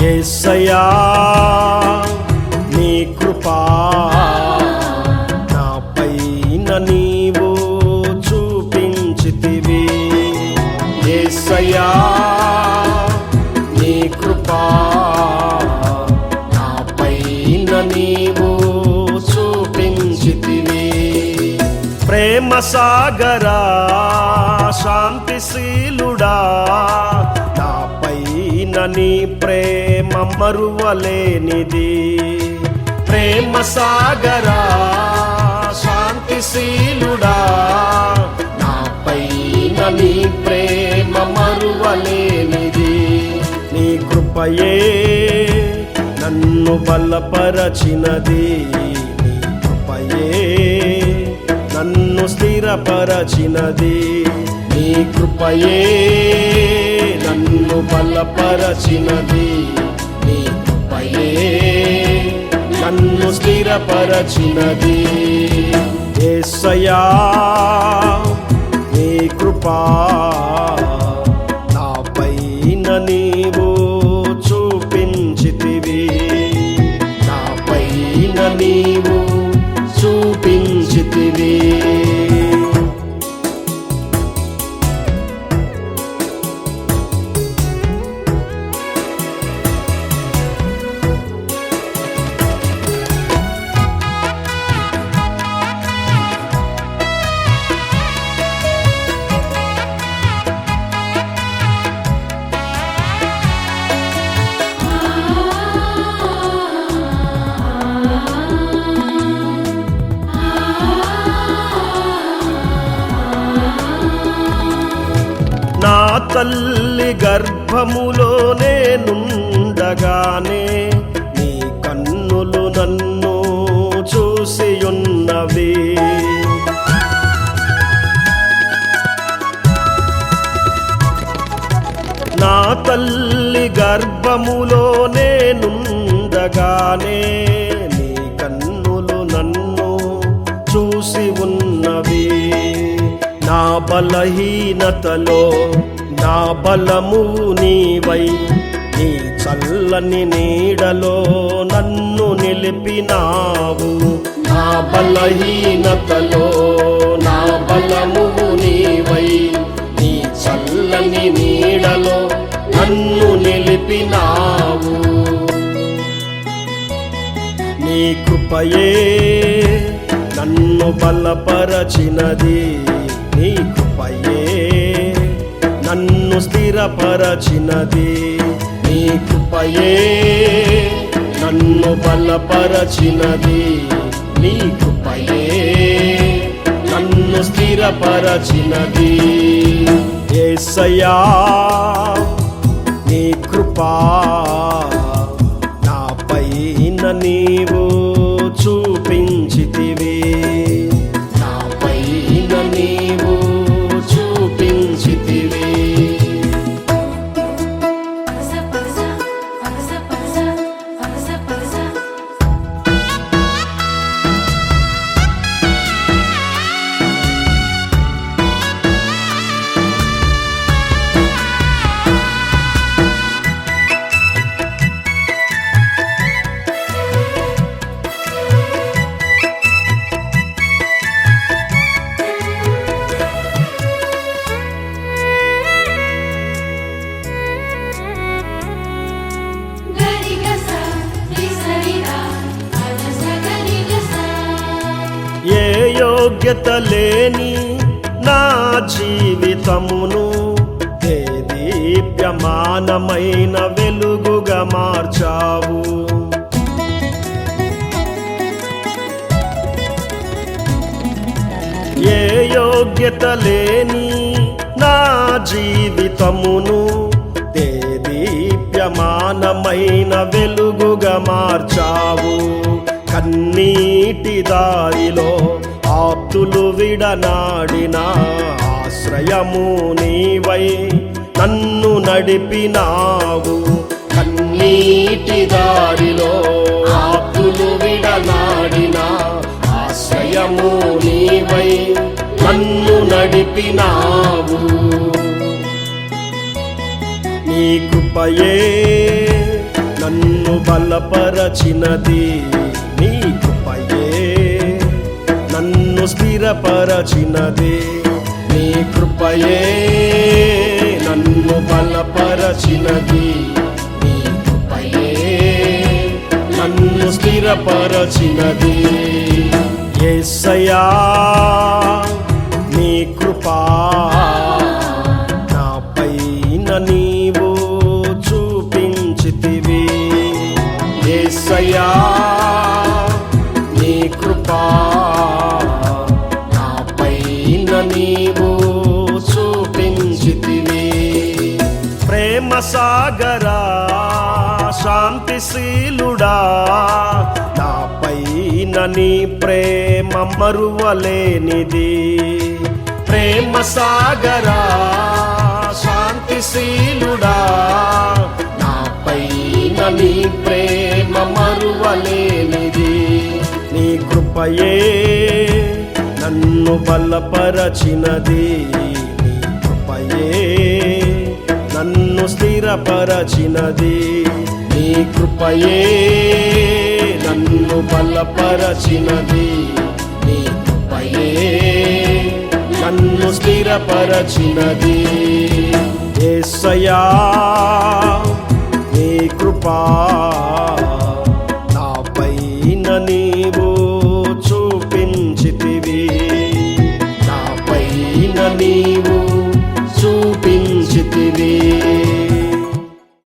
యేసయ్యా నీ కృపా నాపైన నీవు చూపించితివి. యేసయ్యా నీ కృపా నాపైన నీవు చూపించితివి. ప్రేమ సాగరా శాంతిశీలుడా నాపైన నీ ప్రేమ మరువలేనిది. ప్రేమ సాగరా శాంతిశీలుడా నాపైన నీ ప్రేమ మరువలేనిది. నీ కృపయే నన్ను బలపరచినది. నీ కృపయే నన్ను స్థిరపరచినది. నీ కృపయే నన్ను బలపరచినది. నీ కృపయే నన్ను స్థిరపరచినది. యేసయ్యా నీ కృపా నాపైన నీవు చూపించితివి. నాపైన నీవు చూపించితివి. నా తల్లి గర్భములోనే నుండగానే నీ కన్నులు నన్ను చూసియున్నవి. నా తల్లి గర్భములోనే నుండగానే నీ కన్నులు నన్ను చూసి ఉన్నవి. నా బలహీనతలో నా బలము నీవై నీ చల్లని నీడలో నన్ను నిలిపినావు. నా బలహీనతలో నా బలము నీవై నీ చల్లని నీడలో నన్ను నిలిపినావు. నీ కృపయే నన్ను బలపరచినది. నీ కృపయే నన్ను స్థిరపరచినది. నీ కృపయే నన్ను బలపరచినది. నీ కృపయే నన్ను స్థిరపరచినది. యేసయ్యా నీ కృపా నాపైన నీవు చూపించితివి. నాపైన నీవు చూపించితివి. యోగ్యత లేని నా జీవితమును దేదీప్యమానమైన వెలుగుగా మార్చావు. ఏ యోగ్యత లేని నా జీవితమును దేదీప్యమానమైన వెలుగుగా మార్చావు. కన్నీటి దారిలో ఆప్తులు విడనాడిన ఆశ్రయము నీవై నన్ను నడిపినావు. కన్నీటి దారిలో ఆప్తులు విడనాడిన ఆశ్రయము నీవై నన్ను నడిపినావు. నీ కృపయే నన్ను బలపరచినది నీ కృపయే, నన్ను స్థిరపరచినది నీ కృపయే, నన్ను బలపరచినది నీ కృపయే, నన్ను స్థిరపరచినది యేసయ్యా నీ కృపా నాపైన నీవు చూపించితివి. యేసయ్యా నీ కృపా నాపైన నీవు చూపించితివి. ప్రేమ సాగరా శాంతిశీలుడా నాపైన నీ ప్రేమ మరువలేనిది. ప్రేమ సాగరా శాంతిశీలుడా నాపైన నీ ప్రేమ మరువలేనిది. నీ కృపయే నన్ను బలపరచినది, నీ కృపయే నన్ను స్థిరపరచినది. నీ కృపయే నన్ను బలపరచినది, నీ కృపయే నన్ను స్థిరపరచినది. యేసయ్యా నీ కృపా నాపైన నీవు చూపించితివి, నాపైన నీవు